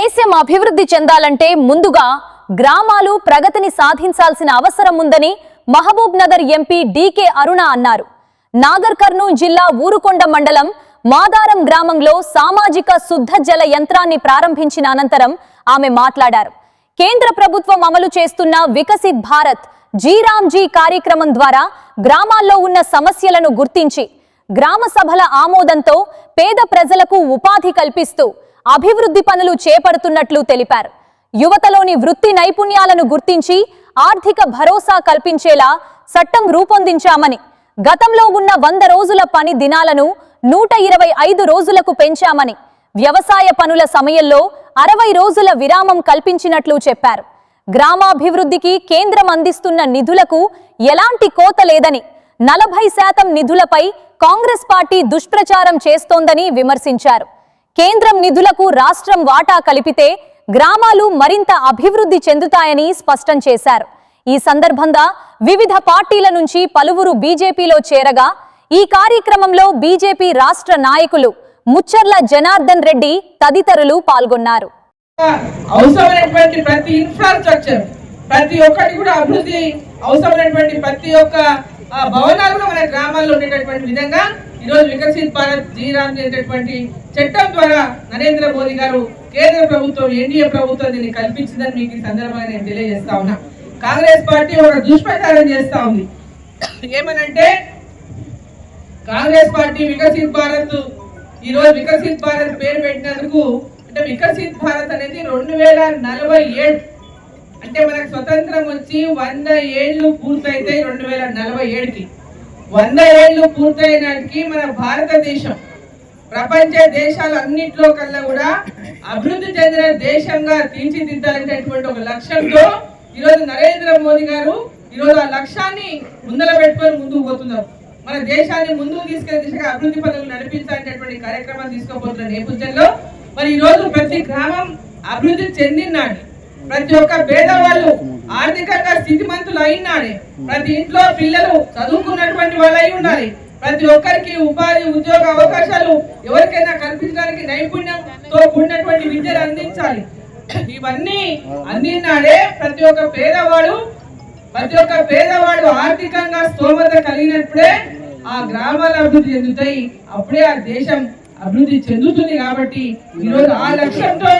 దేశం అభివృద్ధి చెందాలంటే ముందుగా గ్రామాలు ప్రగతిని సాధించాల్సిన అవసరం ఉందని మహబూబ్ నగర్ ఎంపీ డీకే అరుణ అన్నారు. నాగర్ కర్నూల్ జిల్లా ఊరుకొండ మండలం మాదారం గ్రామంలో సామాజిక శుద్ధ జల యంత్రాన్ని ప్రారంభించిన అనంతరం ఆమె మాట్లాడారు. కేంద్ర ప్రభుత్వం అమలు చేస్తున్న వికసిత్ భారత్ జీరామ్జీ కార్యక్రమం ద్వారా గ్రామాల్లో ఉన్న సమస్యలను గుర్తించి గ్రామ సభల ఆమోదంతో పేద ప్రజలకు ఉపాధి కల్పిస్తూ అభివృద్ధి పనులు చేపడుతున్నట్లు తెలిపారు. యువతలోని వృత్తి నైపుణ్యాలను గుర్తించి ఆర్థిక భరోసా కల్పించేలా చట్టం రూపొందించామని, గతంలో ఉన్న 100 రోజుల పని దినాలను 125 రోజులకు పెంచామని, వ్యవసాయ పనుల సమయంలో 60 రోజుల విరామం కల్పించినట్లు చెప్పారు. గ్రామాభివృద్ధికి కేంద్రం అందిస్తున్న నిధులకు ఎలాంటి కోత లేదని, 40% నిధులపై కాంగ్రెస్ పార్టీ దుష్ప్రచారం చేస్తోందని విమర్శించారు. కేంద్రం నిధులకు రాష్ట్రం వాటా కలిపితే గ్రామాలు మరింత అభివృద్ధి చెందుతాయని స్పష్టం చేశారు. ఈ సందర్భంగా వివిధ పార్టీల నుంచి పలువురు బీజేపీలో చేరగా ఈ కార్యక్రమంలో బీజేపీ రాష్ట్ర నాయకులు ముచ్చర్ల జనార్దన్ రెడ్డి తదితరులు పాల్గొన్నారు. అవసరమైనటువంటి ప్రతి ఇన్ఫ్రాస్ట్రక్చర్, ప్రతి ఒక్కటి కూడా అభివృద్ధి అవసరమైనటువంటి ప్రతి ఒక్క భవనాలు కూడా మన గ్రామాల్లో ఉండేటటువంటి విధంగా ఈరోజు వికసిత్ భారత్ జీరామ్జీ అనేటటువంటి చట్టం ద్వారా నరేంద్ర మోదీ గారు కేంద్ర ప్రభుత్వం ఎన్డీఏ ప్రభుత్వం దీన్ని కల్పించిందని మీకు ఈ సందర్భంగా నేను తెలియజేస్తా ఉన్నా. కాంగ్రెస్ పార్టీ ఒక దుష్ప్రచారం చేస్తా ఉంది. ఏమనంటే కాంగ్రెస్ పార్టీ వికసిత్ భారత్, ఈరోజు వికసిత్ భారత్ పేరు పెట్టినందుకు అంటే వికసిత్ భారత్ అనేది 2047 అంటే మనకు స్వతంత్రం వచ్చి 100 ఏళ్ళు పూర్తయితాయి. 2047కి 100 ఏళ్ళు పూర్తయినాటికి మన భారతదేశం ప్రపంచ దేశాలన్నింటిలో కల్లా కూడా అభివృద్ధి చెందిన దేశంగా తీర్చిదిద్దాలనేటువంటి ఒక లక్ష్యంతో ఈరోజు నరేంద్ర మోదీ గారు ఈరోజు ఆ లక్ష్యాన్ని ముందర పెట్టుకొని ముందుకు పోతున్నారు. మన దేశాన్ని ముందుకు తీసుకెళ్లే దిశగా అభివృద్ధి పనులు నడిపించాలనేటువంటి కార్యక్రమాలు తీసుకోబోతున్న నేపథ్యంలో మరి ఈరోజు ప్రతి గ్రామం అభివృద్ధి చెందినాడు, ప్రతి ఒక్క పేదవాళ్ళు ఆర్థికంగా స్థితిమంతులు అయినాడే, ప్రతి ఇంట్లో పిల్లలు చదువుకున్నటువంటి వాళ్ళు అయి ఉండాలి, ప్రతి ఒక్కరికి ఉపాధి ఉద్యోగ అవకాశాలు ఎవరికైనా కల్పించడానికి నైపుణ్యంతో కూడినటువంటి విద్యను అందించాలి. ఇవన్నీ అందినాడే ప్రతి ఒక్క పేదవాడు ఆర్థికంగా స్తోమత కలిగినప్పుడే ఆ గ్రామాల అభివృద్ధి చెందుతాయి, అప్పుడే ఆ దేశం అభివృద్ధి చెందుతుంది. కాబట్టి ఈరోజు ఆ లక్ష్యంతో